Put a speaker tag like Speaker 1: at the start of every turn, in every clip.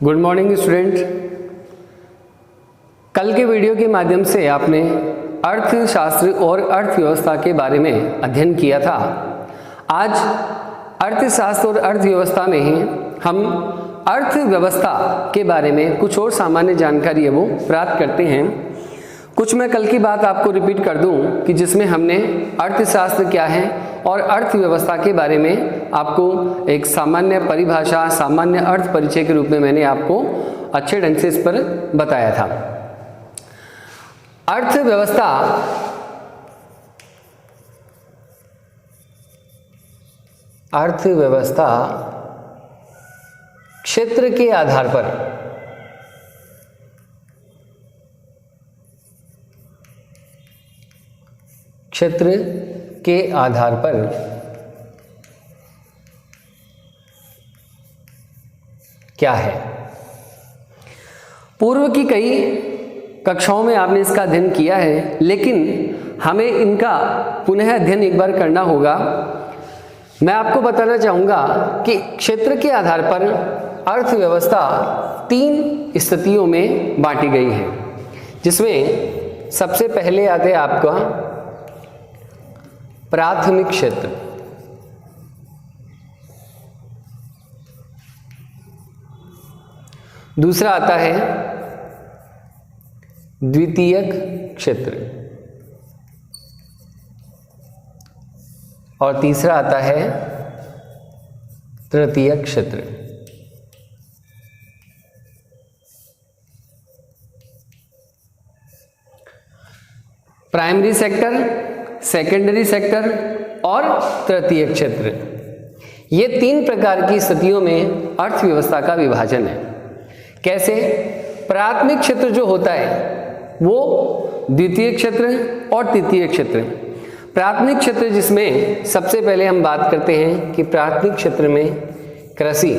Speaker 1: Good morning student. कल के video के माध्यम से आपने अर्थशास्त्र और अर्थव्यवस्था के बारे में अध्ययन किया था। आज अर्थशास्त्र और अर्थव्यवस्था में ही हम अर्थव्यवस्था के बारे में कुछ और सामान्य जानकारी है वो प्राप्त करते हैं। कुछ मैं कल की बात आपको रिपीट कर दूं कि जिसमें हमने अर्थशास्त्र क्या है और अर्थव्यवस्था के बारे में आपको एक सामान्य परिभाषा, सामान्य अर्थ परिचय के रूप में मैंने आपको अच्छे ढंग से इस पर बताया था। अर्थव्यवस्था क्षेत्र के आधार पर क्या है। पूर्व की कई कक्षाओं में आपने इसका अध्ययन किया है, लेकिन हमें इनका पुनः अध्ययन एक बार करना होगा। मैं आपको बताना चाहूँगा कि क्षेत्र के आधार पर अर्थव्यवस्था 3 स्थितियों में बांटी गई है, जिसमें सबसे पहले आते हैं आपका प्राथमिक क्षेत्र, दूसरा आता है द्वितीयक क्षेत्र और तीसरा आता है तृतीयक क्षेत्र। प्राइमरी सेक्टर, सेकेंडरी सेक्टर और तृतीयक क्षेत्र, ये 3 प्रकार की स्थितियों में अर्थव्यवस्था का विभाजन है। कैसे? प्राथमिक क्षेत्र जो होता है वो द्वितीय क्षेत्र और तृतीय क्षेत्र। प्राथमिक क्षेत्र जिसमें सबसे पहले हम बात करते हैं कि प्राथमिक क्षेत्र में कृषि,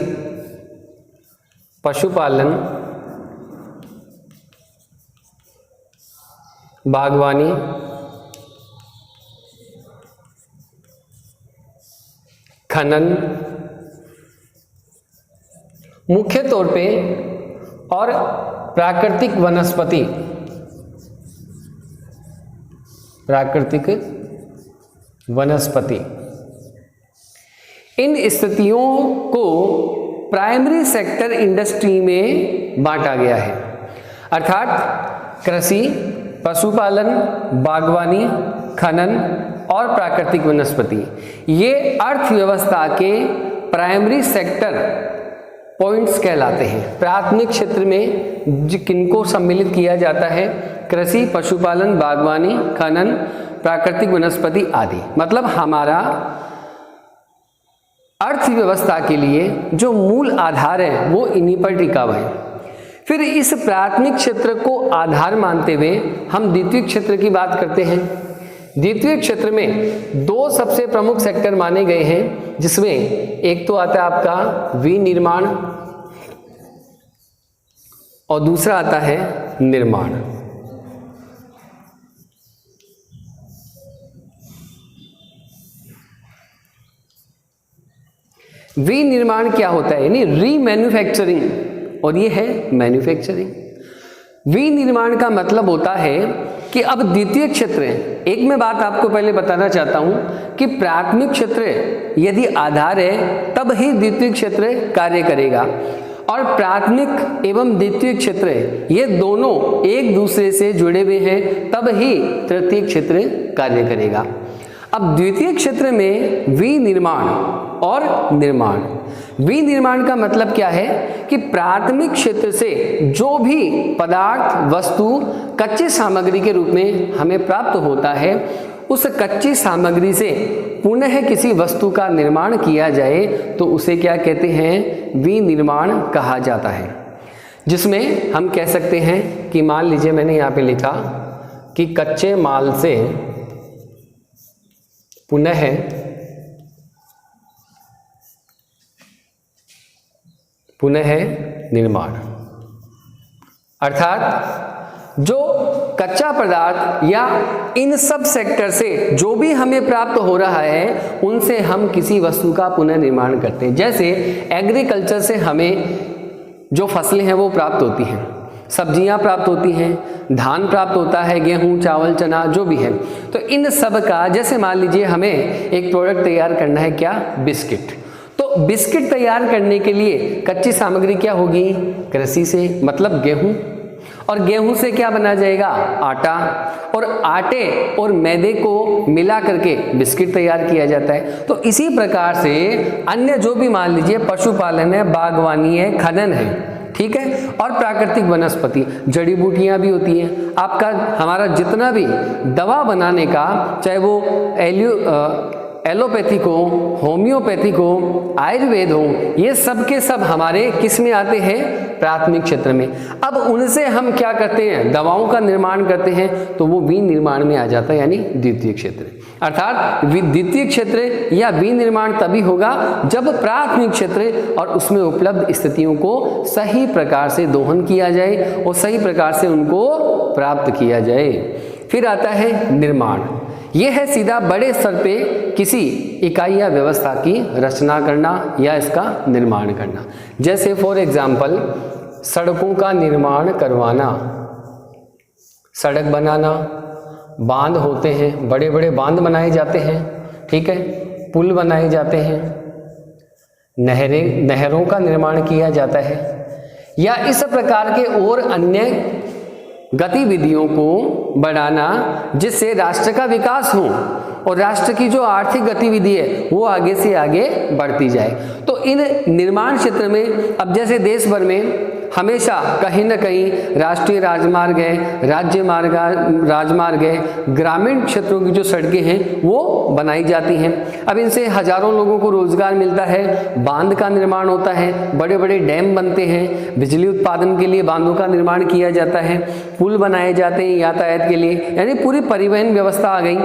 Speaker 1: पशुपालन, बागवानी, खनन मुख्य तौर पे और प्राकृतिक वनस्पति, इन स्थितियों को प्राइमरी सेक्टर इंडस्ट्री में बांटा गया है। अर्थात कृषि, पशुपालन, बागवानी, खनन और प्राकृतिक वनस्पति, ये अर्थव्यवस्था के प्राइमरी सेक्टर पॉइंट्स कहलाते हैं। प्राथमिक क्षेत्र में किनको सम्मिलित किया जाता है? कृषि, पशुपालन, बागवानी, खनन, प्राकृतिक वनस्पति आदि। मतलब हमारा अर्थव्यवस्था के लिए जो मूल आधार है वो इन्हीं पर टिका हुआ है। फिर इस प्राथमिक क्षेत्र को आधार मानते हुए हम द्वितीय क्षेत्र की बात करते हैं। द्वितीय क्षेत्र में 2 सबसे प्रमुख सेक्टर माने गए हैं, जिसमें एक तो आता है आपका विनिर्माण और दूसरा आता है निर्माण। विनिर्माण क्या होता है? यानी रीमैन्युफैक्चरिंग, और ये है मैन्युफैक्चरिंग। विनिर्माण का मतलब होता है कि अब द्वितीय क्षेत्र, एक मैं बात आपको पहले बताना चाहता हूं कि प्राथमिक क्षेत्र यदि आधार है तब ही द्वितीय क्षेत्र कार्य करेगा, और प्राथमिक एवं द्वितीय क्षेत्र ये दोनों एक दूसरे से जुड़े हुए हैं, तब ही तृतीय क्षेत्र कार्य करेगा। अब द्वितीय क्षेत्र में विनिर्माण और निर्माण। विनिर्माण का मतलब क्या है कि प्राथमिक क्षेत्र से जो भी पदार्थ, वस्तु, कच्ची सामग्री के रूप में हमें प्राप्त होता है, उस कच्ची सामग्री से पुनः किसी वस्तु का निर्माण किया जाए तो उसे क्या कहते हैं? विनिर्माण कहा जाता है। जिसमें हम कह सकते हैं कि मान लीजिए मैंने यहाँ पे लिखा कि कच्चे माल से पुनः निर्माण, अर्थात जो कच्चा पदार्थ या इन सब सेक्टर से जो भी हमें प्राप्त हो रहा है उनसे हम किसी वस्तु का पुनर्निर्माण करते हैं। जैसे एग्रीकल्चर से हमें जो फसलें हैं वो प्राप्त होती हैं, सब्जियां प्राप्त होती हैं, धान प्राप्त होता है, गेहूं, चावल, चना जो भी है। तो इन सब का, जैसे मान लीजिए हमें एक प्रोडक्ट तैयार करना है, क्या, बिस्किट। तो बिस्किट तैयार करने के लिए कच्ची सामग्री क्या होगी, कृषि से, मतलब गेहूं, और गेहूं से क्या बना जाएगा, आटा, और आटे और मैदे को मिला करके बिस्किट तैयार किया जाता है। तो इसी प्रकार से अन्य जो भी मान लीजिए पशुपालन है, बागवानी है, खनन है, ठीक है, और प्राकृतिक वनस्पति, जड़ी बूटियां भी होती हैं। आपका हमारा जितना भी दवा बनाने का, चाहे वो एलोपैथिक हो, होम्योपैथिक हो, आयुर्वेद हो, ये सब के सब हमारे किस में आते हैं, प्राथमिक क्षेत्र में। अब उनसे हम क्या करते हैं, दवाओं का निर्माण करते हैं, तो वो विनिर्माण में आ जाता है, यानी द्वितीय क्षेत्र। अर्थात द्वितीय क्षेत्र या विनिर्माण तभी होगा जब प्राथमिक क्षेत्र और उसमें उपलब्ध स्थितियों को सही प्रकार से दोहन किया जाए और सही प्रकार से उनको प्राप्त किया जाए। फिर आता है निर्माण। यह है सीधा बड़े स्तर पे किसी इकाई या व्यवस्था की रचना करना या इसका निर्माण करना। जैसे फॉर एग्जाम्पल सड़कों का निर्माण करवाना, सड़क बनाना, बांध होते हैं, बड़े बड़े बांध बनाए जाते हैं, ठीक है, पुल बनाए जाते हैं, नहरों का निर्माण किया जाता है, या इस प्रकार के और अन्य गतिविधियों को बढ़ाना जिससे राष्ट्र का विकास हो और राष्ट्र की जो आर्थिक गतिविधि है वो आगे से आगे बढ़ती जाए। तो इन निर्माण क्षेत्र में अब जैसे देश भर में हमेशा कहीं न कहीं राष्ट्रीय राजमार्ग है, राज्य मार्ग, राजमार्ग है, ग्रामीण क्षेत्रों की जो सड़कें हैं वो बनाई जाती हैं। अब इनसे हजारों लोगों को रोजगार मिलता है, बांध का निर्माण होता है, बड़े बड़े डैम बनते हैं, बिजली उत्पादन के लिए बांधों का निर्माण किया जाता है, पुल बनाए जाते हैं यातायात के लिए, यानी पूरी परिवहन व्यवस्था आ गई।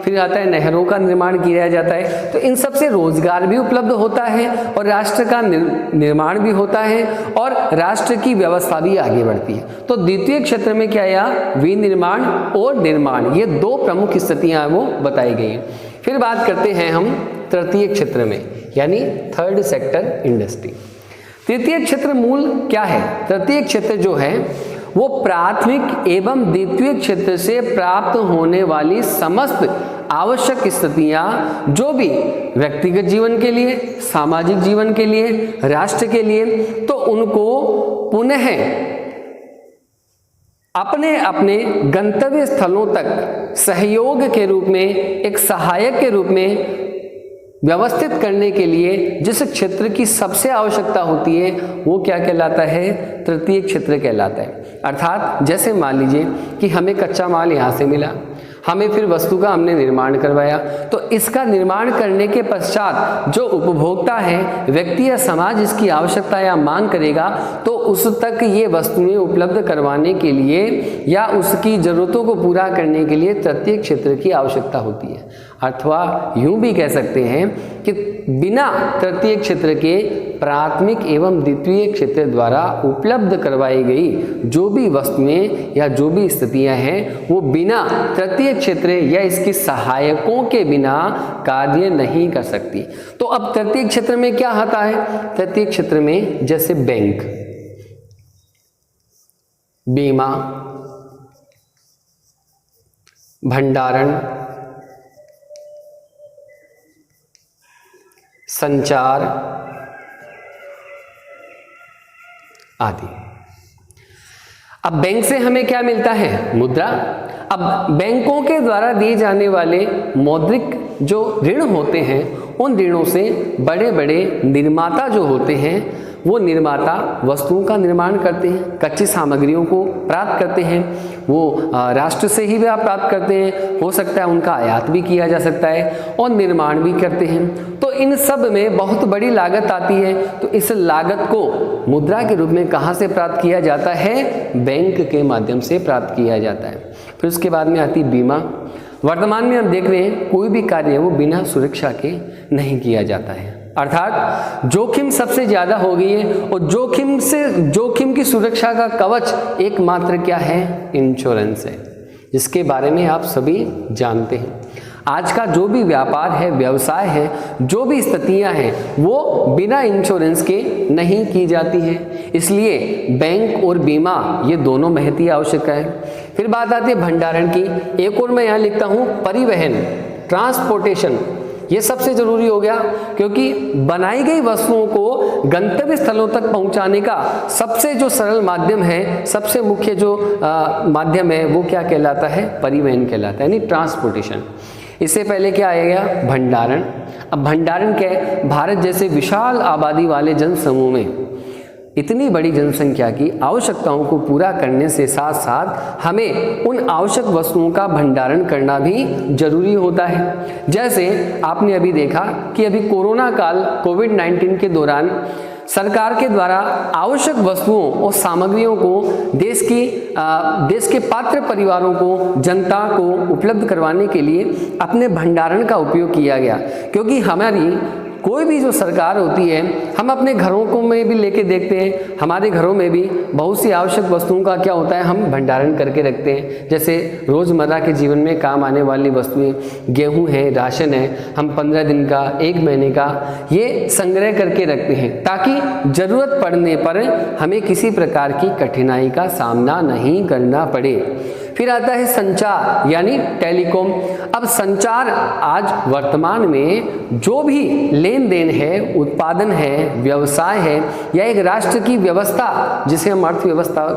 Speaker 1: फिर आता है नहरों का निर्माण किया जाता है। तो इन सब से रोजगार भी उपलब्ध होता है और राष्ट्र का निर्माण भी होता है और राष्ट्र की व्यवस्था भी आगे बढ़ती है। तो द्वितीय क्षेत्र में क्या आया, विनिर्माण और निर्माण, ये दो प्रमुख स्थितियां वो बताई गई हैं। फिर बात करते हैं हम तृतीय क्षेत्र में, यानी थर्ड सेक्टर इंडस्ट्री। तृतीय क्षेत्र मूल क्या है, तृतीय क्षेत्र जो है वो प्राथमिक एवं द्वितीय क्षेत्र से प्राप्त होने वाली समस्त आवश्यक स्थितियां जो भी व्यक्तिगत जीवन के लिए, सामाजिक जीवन के लिए, राष्ट्र के लिए, तो उनको पुनः अपने अपने गंतव्य स्थलों तक सहयोग के रूप में, एक सहायक के रूप में व्यवस्थित करने के लिए जिस क्षेत्र की सबसे आवश्यकता होती है वो क्या कहलाता है, तृतीय क्षेत्र कहलाता है। अर्थात जैसे मान लीजिए कि हमें कच्चा माल यहाँ से मिला, हमें फिर वस्तु का हमने निर्माण करवाया, तो इसका निर्माण करने के पश्चात जो उपभोक्ता है, व्यक्ति या समाज इसकी आवश्यकता या मांग करेगा, तो उस तक ये वस्तुएं उपलब्ध करवाने के लिए या उसकी ज़रूरतों को पूरा करने के लिए तृतीय क्षेत्र की आवश्यकता होती है। अथवा यूं भी कह सकते हैं कि बिना तृतीय क्षेत्र के प्राथमिक एवं द्वितीय क्षेत्र द्वारा उपलब्ध करवाई गई जो भी वस्तुएं या जो भी स्थितियां हैं वो बिना तृतीय क्षेत्र या इसकी सहायकों के बिना कार्य नहीं कर सकती। तो अब तृतीय क्षेत्र में क्या आता है, तृतीय क्षेत्र में जैसे बैंक, बीमा, भंडारण, संचार आदि। अब बैंक से हमें क्या मिलता है, मुद्रा। अब बैंकों के द्वारा दिए जाने वाले मौद्रिक जो ऋण होते हैं उन ऋणों से बड़े बड़े निर्माता जो होते हैं वो निर्माता वस्तुओं का निर्माण करते हैं, कच्ची सामग्रियों को प्राप्त करते हैं, वो राष्ट्र से ही वे प्राप्त करते हैं, हो सकता है उनका आयात भी किया जा सकता है और निर्माण भी करते हैं। तो इन सब में बहुत बड़ी लागत आती है। तो इस लागत को मुद्रा के रूप में कहाँ से प्राप्त किया जाता है, बैंक के माध्यम से प्राप्त किया जाता है। फिर उसके बाद में आती बीमा। वर्तमान में हम देख रहे हैं कोई भी कार्य वो बिना सुरक्षा के नहीं किया जाता है, अर्थात जोखिम सबसे ज्यादा हो गई है और जोखिम की सुरक्षा का कवच एकमात्र क्या है, इंश्योरेंस है, जिसके बारे में आप सभी जानते हैं। आज का जो भी व्यापार है, व्यवसाय है, जो भी स्थितियां हैं, वो बिना इंश्योरेंस के नहीं की जाती हैं। इसलिए बैंक और बीमा ये दोनों महती आवश्यक है। फिर बात आती है भंडारण की। एक और मैं यहाँ लिखता हूँ परिवहन, ट्रांसपोर्टेशन, ये सबसे जरूरी हो गया, क्योंकि बनाई गई वस्तुओं को गंतव्य स्थलों तक पहुंचाने का सबसे जो सरल माध्यम है, सबसे मुख्य जो माध्यम है, वो क्या कहलाता है? परिवहन कहलाता है, यानी ट्रांसपोर्टेशन। इससे पहले क्या आएगा? भंडारण। अब भंडारण क्या है? भारत जैसे विशाल आबादी वाले जनसमूह में इतनी बड़ी जनसंख्या की आवश्यकताओं को पूरा करने से साथ साथ हमें उन आवश्यक वस्तुओं का भंडारण करना भी जरूरी होता है। जैसे आपने अभी देखा कि अभी कोरोना काल, कोविड-19 के दौरान सरकार के द्वारा आवश्यक वस्तुओं और सामग्रियों को देश के पात्र परिवारों को, जनता को उपलब्ध करवाने के लिए अपने भंडारण का उपयोग किया गया। क्योंकि हमारी कोई भी जो सरकार होती है, हम अपने घरों को में भी लेके देखते हैं, हमारे घरों में भी बहुत सी आवश्यक वस्तुओं का क्या होता है, हम भंडारण करके रखते हैं। जैसे रोज़मर्रा के जीवन में काम आने वाली वस्तुएं, गेहूं है, राशन है, हम 15 दिन का, 1 महीने का ये संग्रह करके रखते हैं, ताकि ज़रूरत पड़ने पर हमें किसी प्रकार की कठिनाई का सामना नहीं करना पड़े। फिर आता है संचार, यानी टेलीकॉम। अब संचार आज वर्तमान में जो भी लेन देन है, उत्पादन है, व्यवसाय है, या एक राष्ट्र की व्यवस्था जिसे हम अर्थव्यवस्था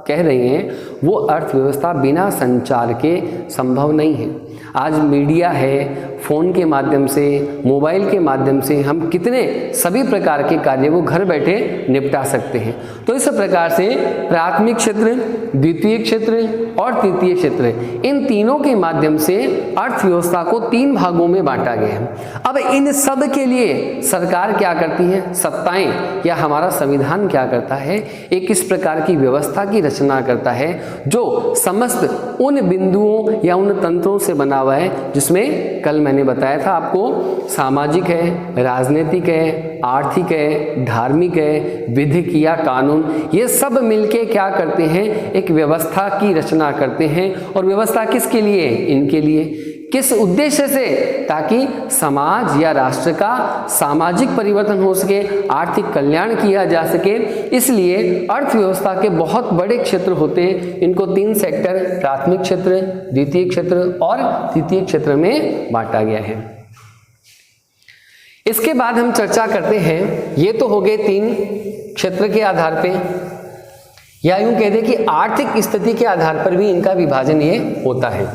Speaker 1: कह रहे हैं, वो अर्थव्यवस्था बिना संचार के संभव नहीं है। आज मीडिया है, फ़ोन के माध्यम से, मोबाइल के माध्यम से हम कितने सभी प्रकार के कार्य को घर बैठे निपटा सकते हैं। तो इस प्रकार से प्राथमिक क्षेत्र, द्वितीय क्षेत्र और तृतीय क्षेत्र, इन तीनों के माध्यम से अर्थव्यवस्था को 3 भागों में बांटा गया है। अब इन सब के लिए सरकार क्या करती है, सत्ताएं या हमारा संविधान क्या करता है, एक इस प्रकार की व्यवस्था की रचना करता है जो समस्त उन बिंदुओं या उन तंत्रों से बना हुआ है जिसमें कल मैंने बताया था आपको, सामाजिक है, राजनीतिक है, आर्थिक है, धार्मिक है, विधिक या कानून, ये सब मिलके क्या करते हैं, एक व्यवस्था की रचना करते हैं। और व्यवस्था किसके लिए? इनके लिए। किस उद्देश्य से? ताकि समाज या राष्ट्र का सामाजिक परिवर्तन हो सके, आर्थिक कल्याण किया जा सके। इसलिए अर्थव्यवस्था के बहुत बड़े क्षेत्र होते हैं, इनको 3 सेक्टर, प्राथमिक क्षेत्र, द्वितीय क्षेत्र और तृतीय क्षेत्र में बांटा गया है। इसके बाद हम चर्चा करते हैं, ये तो हो गए 3 क्षेत्र के आधार पे, या यूं कह दें कि आर्थिक स्थिति के आधार पर भी इनका विभाजन ये होता है।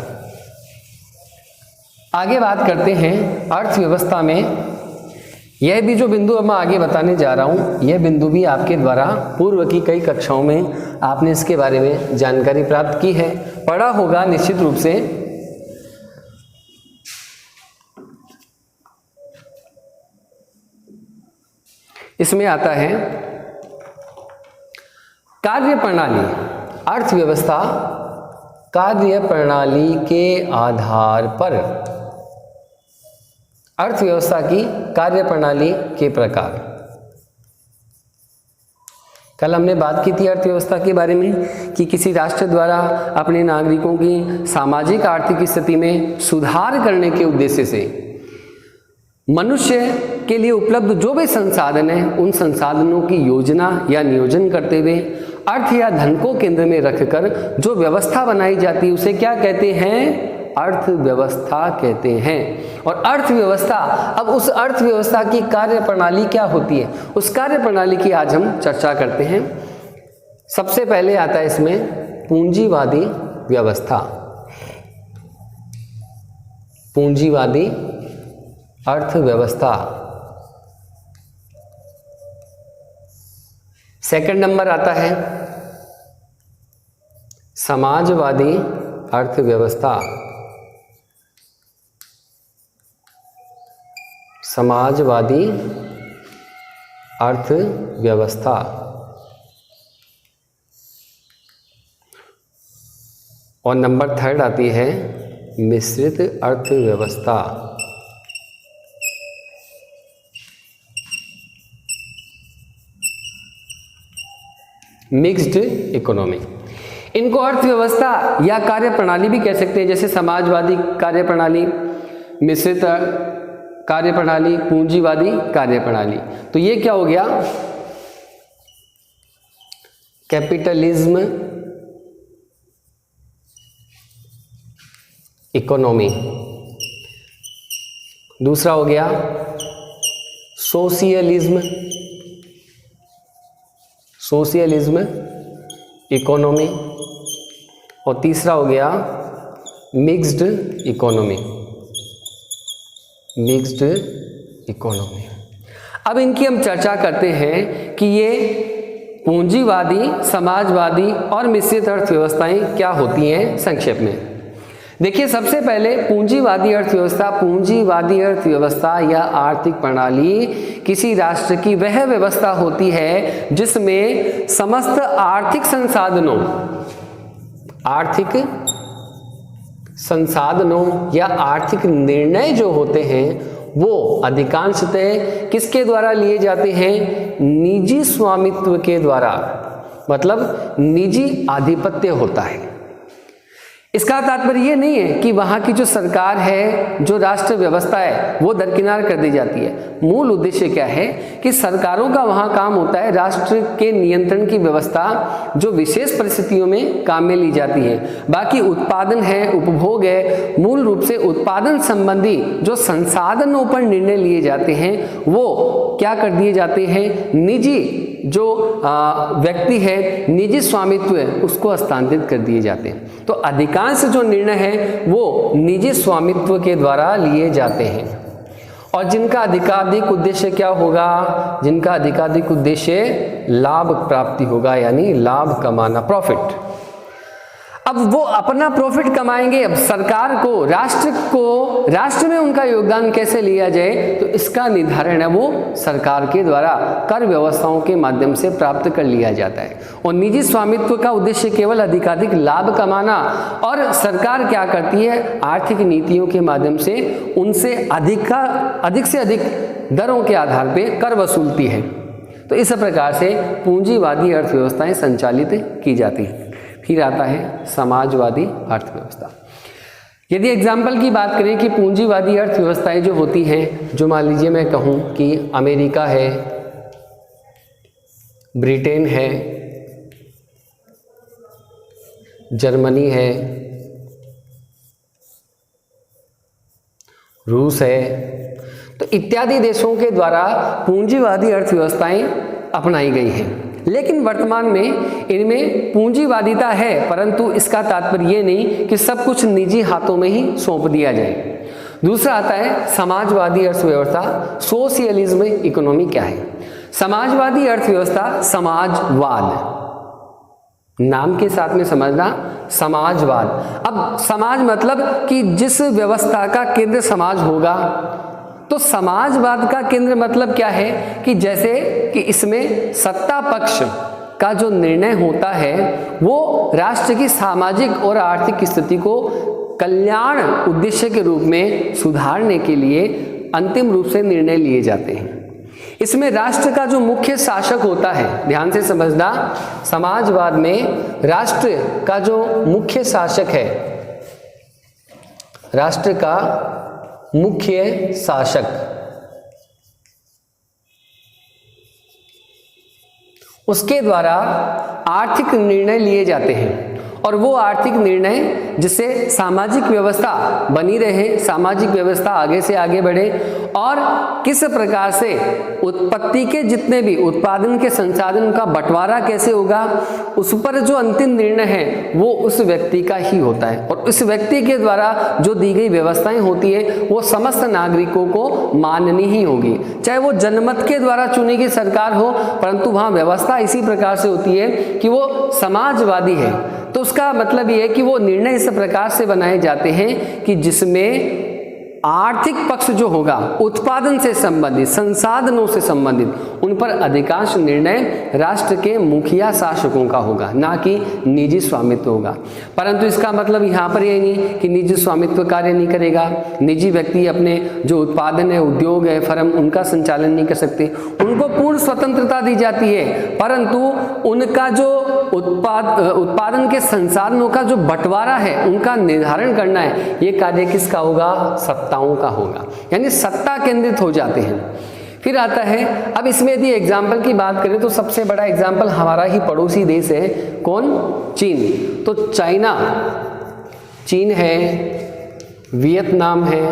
Speaker 1: आगे बात करते हैं अर्थव्यवस्था में। यह भी जो बिंदु अब मैं आगे बताने जा रहा हूं, यह बिंदु भी आपके द्वारा पूर्व की कई कक्षाओं में आपने इसके बारे में जानकारी प्राप्त की है, पढ़ा होगा निश्चित रूप से। इसमें आता है कार्य प्रणाली। अर्थव्यवस्था कार्य प्रणाली के आधार पर, अर्थव्यवस्था की कार्य प्रणाली के प्रकार। कल हमने बात की थी अर्थव्यवस्था के बारे में कि किसी राष्ट्र द्वारा अपने नागरिकों की सामाजिक आर्थिक स्थिति में सुधार करने के उद्देश्य से मनुष्य के लिए उपलब्ध जो भी संसाधन है, उन संसाधनों की योजना या नियोजन करते हुए अर्थ या धन को केंद्र में रखकर जो व्यवस्था बनाई जाती है उसे क्या कहते हैं? अर्थव्यवस्था कहते हैं। और अर्थव्यवस्था, अब उस अर्थव्यवस्था की कार्य प्रणाली क्या होती है, उस कार्य प्रणाली की आज हम चर्चा करते हैं। सबसे पहले आता है इसमें पूंजीवादी व्यवस्था। पूंजीवादी अर्थव्यवस्था। सेकंड नंबर आता है समाजवादी अर्थव्यवस्था। समाजवादी अर्थव्यवस्था। और नंबर 3 आती है मिश्रित अर्थव्यवस्था। Mixed economy. इनको अर्थव्यवस्था या कार्य प्रणाली भी कह सकते हैं, जैसे समाजवादी कार्य प्रणाली, मिश्रित कार्यप्रणाली, पूंजीवादी कार्यप्रणाली। तो ये क्या हो गया? Capitalism economy. दूसरा हो गया सोशलिज्म इकोनॉमी। और तीसरा हो गया मिक्स्ड इकोनॉमी। अब इनकी हम चर्चा करते हैं कि ये पूंजीवादी, समाजवादी और मिश्रित अर्थव्यवस्थाएं क्या होती हैं संक्षेप में। देखिए, सबसे पहले पूंजीवादी अर्थव्यवस्था या आर्थिक प्रणाली किसी राष्ट्र की वह व्यवस्था होती है जिसमें समस्त आर्थिक संसाधनों या आर्थिक निर्णय जो होते हैं वो अधिकांशतः किसके द्वारा लिए जाते हैं? निजी स्वामित्व के द्वारा, मतलब निजी आधिपत्य होता है। इसका तात्पर्य ये नहीं है कि वहाँ की जो सरकार है, जो राष्ट्र व्यवस्था है, वो दरकिनार कर दी जाती है। मूल उद्देश्य क्या है कि सरकारों का वहाँ काम होता है राष्ट्र के नियंत्रण की व्यवस्था, जो विशेष परिस्थितियों में काम में ली जाती है। बाकी उत्पादन है, उपभोग है, मूल रूप से उत्पादन संबंधी जो संसाधनों पर निर्णय लिए जाते हैं वो क्या कर दिए जाते हैं? निजी जो व्यक्ति है, निजी स्वामित्व है, उसको हस्तांतरित कर दिए जाते हैं। तो अधिकांश जो निर्णय है वो निजी स्वामित्व के द्वारा लिए जाते हैं। और जिनका अधिकाधिक उद्देश्य क्या होगा? जिनका अधिकाधिक उद्देश्य लाभ प्राप्ति होगा, यानी लाभ कमाना, प्रॉफिट। अब वो अपना प्रॉफिट कमाएंगे। अब सरकार को, राष्ट्र में उनका योगदान कैसे लिया जाए, तो इसका निर्धारण है वो सरकार के द्वारा कर व्यवस्थाओं के माध्यम से प्राप्त कर लिया जाता है। और निजी स्वामित्व का उद्देश्य केवल अधिकाधिक लाभ कमाना, और सरकार क्या करती है? आर्थिक नीतियों के माध्यम से उनसे अधिक से अधिक दरों के आधार पर कर वसूलती है। तो इस प्रकार से पूंजीवादी अर्थव्यवस्थाएं संचालित की जाती हैं। फिर आता है समाजवादी अर्थव्यवस्था। यदि एग्जाम्पल की बात करें कि पूंजीवादी अर्थव्यवस्थाएं जो होती हैं, जो मान लीजिए मैं कहूँ कि अमेरिका है, ब्रिटेन है, जर्मनी है, रूस है, तो इत्यादि देशों के द्वारा पूंजीवादी अर्थव्यवस्थाएं अपनाई गई हैं। लेकिन वर्तमान में इनमें पूंजीवादिता है, परंतु इसका तात्पर्य ये नहीं कि सब कुछ निजी हाथों में ही सौंप दिया जाए। दूसरा आता है समाजवादी अर्थव्यवस्था, सोशलिज्म इकोनॉमी। क्या है समाजवादी अर्थव्यवस्था? समाजवाद, नाम के साथ में समझना, समाजवाद। अब समाज मतलब कि जिस व्यवस्था का केंद्र समाज होगा, तो समाजवाद का केंद्र मतलब क्या है कि जैसे कि इसमें सत्ता पक्ष का जो निर्णय होता है वो राष्ट्र की सामाजिक और आर्थिक स्थिति को कल्याण उद्देश्य के रूप में सुधारने के लिए अंतिम रूप से निर्णय लिए जाते हैं। इसमें राष्ट्र का जो मुख्य शासक होता है, ध्यान से समझना, समाजवाद में राष्ट्र का जो मुख्य शासक है, राष्ट्र का मुख्य शासक, उसके द्वारा आर्थिक निर्णय लिए जाते हैं। और वो आर्थिक निर्णय जिससे सामाजिक व्यवस्था बनी रहे, सामाजिक व्यवस्था आगे से आगे बढ़े, और किस प्रकार से उत्पत्ति के जितने भी उत्पादन के संसाधन का बंटवारा कैसे होगा, उस पर जो अंतिम निर्णय है वो उस व्यक्ति का ही होता है। और उस व्यक्ति के द्वारा जो दी गई व्यवस्थाएं होती है वो समस्त नागरिकों को माननी ही होगी, चाहे वो जनमत के द्वारा चुनी गई सरकार हो, परंतु वहाँ व्यवस्था इसी प्रकार से होती है कि वो समाजवादी है। तो उसका मतलब ये है कि वो निर्णय इस प्रकार से बनाए जाते हैं कि जिसमें आर्थिक पक्ष जो होगा, उत्पादन से संबंधित, संसाधनों से संबंधित, उन पर अधिकांश निर्णय राष्ट्र के मुखिया शासकों का होगा, ना कि निजी स्वामित्व होगा। परंतु इसका मतलब यहाँ पर ये नहीं कि निजी स्वामित्व कार्य नहीं करेगा, निजी व्यक्ति अपने जो उत्पादन है, उद्योग है, फर्म, उनका संचालन नहीं कर सकते, उनको पूर्ण स्वतंत्रता दी जाती है, परंतु उनका जो उत्पादन के संसाधनों का जो बंटवारा है, उनका निर्धारण करना है, ये कार्य किसका होगा? सत्ता व्यवस्थाओं का होगा, यानी सत्ता केंद्रित हो जाते हैं। फिर आता है, अब इसमें यदि एग्जाम्पल की बात करें तो सबसे बड़ा एग्जाम्पल हमारा ही पड़ोसी देश है, कौन? चीन। तो चाइना, चीन है, वियतनाम है,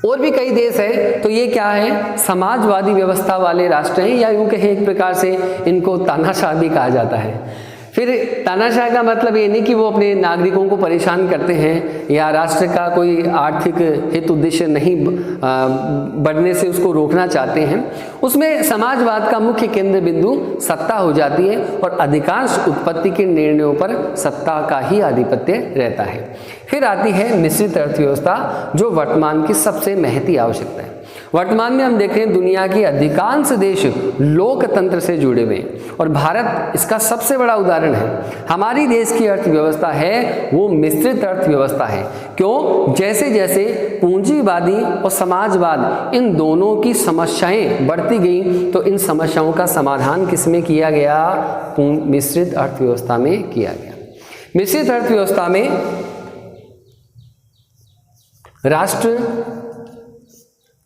Speaker 1: और भी कई देश है। तो ये क्या है? समाजवादी व्यवस्था वाले राष्ट्र हैं, या यूं कहें एक प्रकार से इनको तानाशाह भी कहा जाता है। फिर तानाशाह का मतलब ये नहीं कि वो अपने नागरिकों को परेशान करते हैं या राष्ट्र का कोई आर्थिक हित उद्देश्य नहीं बढ़ने से उसको रोकना चाहते हैं। उसमें समाजवाद का मुख्य केंद्र बिंदु सत्ता हो जाती है और अधिकांश उत्पत्ति के निर्णयों पर सत्ता का ही आधिपत्य रहता है। फिर आती है मिश्रित अर्थव्यवस्था, जो वर्तमान की सबसे महती आवश्यकता है। वर्तमान में हम देख रहे हैं दुनिया के अधिकांश देश लोकतंत्र से जुड़े हुए हैं और भारत इसका सबसे बड़ा उदाहरण है। हमारी देश की अर्थव्यवस्था है वो मिश्रित अर्थव्यवस्था है। क्यों? जैसे जैसे पूंजीवादी और समाजवाद इन दोनों की समस्याएं बढ़ती गई तो इन समस्याओं का समाधान किसमें किया गया? मिश्रित अर्थव्यवस्था में किया गया। मिश्रित अर्थव्यवस्था में राष्ट्र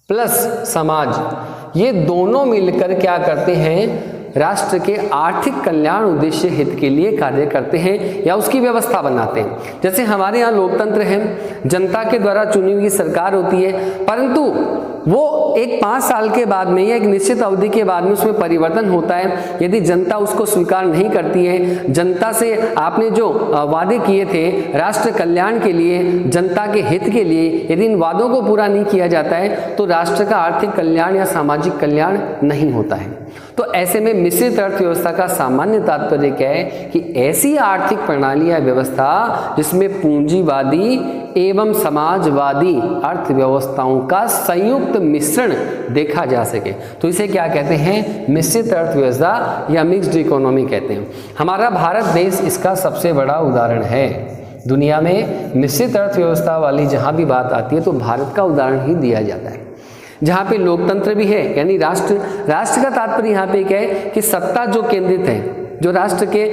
Speaker 1: प्लस समाज, ये दोनों मिलकर क्या करते हैं? राष्ट्र के आर्थिक कल्याण उद्देश्य हित के लिए कार्य करते हैं या उसकी व्यवस्था बनाते हैं। जैसे हमारे यहाँ लोकतंत्र है, जनता के द्वारा चुनी हुई सरकार होती है, परंतु वो एक 5 साल के बाद में या एक निश्चित अवधि के बाद में उसमें परिवर्तन होता है। यदि जनता उसको स्वीकार नहीं करती है, जनता से आपने जो वादे किए थे राष्ट्र कल्याण के लिए, जनता के हित के लिए, यदि इन वादों को पूरा नहीं किया जाता है तो राष्ट्र का आर्थिक कल्याण या सामाजिक कल्याण नहीं होता है। तो ऐसे में मिश्रित अर्थव्यवस्था का सामान्य तात्पर्य क्या है कि ऐसी आर्थिक प्रणाली या व्यवस्था जिसमें पूंजीवादी एवं समाजवादी अर्थव्यवस्थाओं का संयुक्त मिश्रण देखा जा सके। तो इसे क्या कहते हैं? मिश्रित अर्थव्यवस्था या मिक्स्ड इकोनॉमी कहते हैं। हमारा भारत देश इसका सबसे बड़ा उदाहरण है। दुनिया में मिश्रित अर्थव्यवस्था वाली जहाँ भी बात आती है तो भारत का उदाहरण ही दिया जाता है, जहाँ पे लोकतंत्र भी है, यानी राष्ट्र का तात्पर्य यहाँ पे क्या है कि सत्ता जो केंद्रित है, जो राष्ट्र के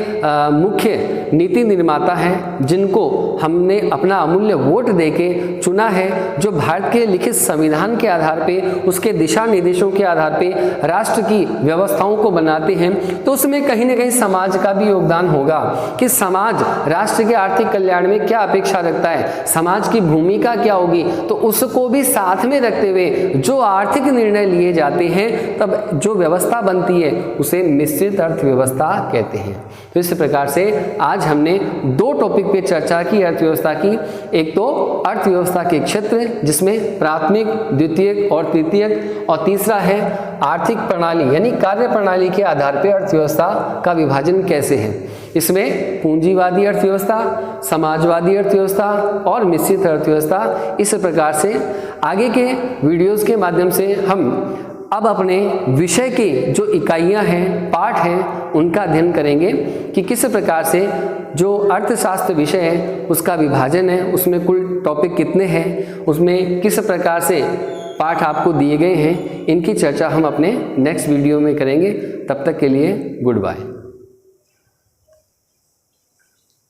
Speaker 1: मुख्य नीति निर्माता हैं, जिनको हमने अपना अमूल्य वोट देके चुना है, जो भारत के लिखित संविधान के आधार पे, उसके दिशा निर्देशों के आधार पे राष्ट्र की व्यवस्थाओं को बनाते हैं, तो उसमें कहीं ना कहीं समाज का भी योगदान होगा कि समाज राष्ट्र के आर्थिक कल्याण में क्या अपेक्षा रखता है, समाज की भूमिका क्या होगी, तो उसको भी साथ में रखते हुए जो आर्थिक निर्णय लिए जाते हैं, तब जो व्यवस्था बनती है उसे मिश्रित अर्थव्यवस्था कहते हैं। तो इस प्रकार से आज हमने 2 टॉपिक पे चर्चा की अर्थव्यवस्था की। एक तो अर्थव्यवस्था के क्षेत्र जिसमें प्राथमिक, द्वितीयक और तृतीयक, और तीसरा है आर्थिक प्रणाली यानी कार्य प्रणाली के आधार पर अर्थव्यवस्था का विभाजन कैसे है। इसमें पूंजीवादी अर्थव्यवस्था, समाजवादी अर्थव्यवस्था और मिश्रित अर्थव्यवस्था। इस प्रकार से आगे के वीडियोस के माध्यम से हम अब अपने विषय के जो इकाइयां हैं, पाठ हैं, उनका अध्ययन करेंगे कि किस प्रकार से जो अर्थशास्त्र विषय है उसका विभाजन है, उसमें कुल टॉपिक कितने हैं, उसमें किस प्रकार से पाठ आपको दिए गए हैं, इनकी चर्चा हम अपने नेक्स्ट वीडियो में करेंगे। तब तक के लिए गुड बाय।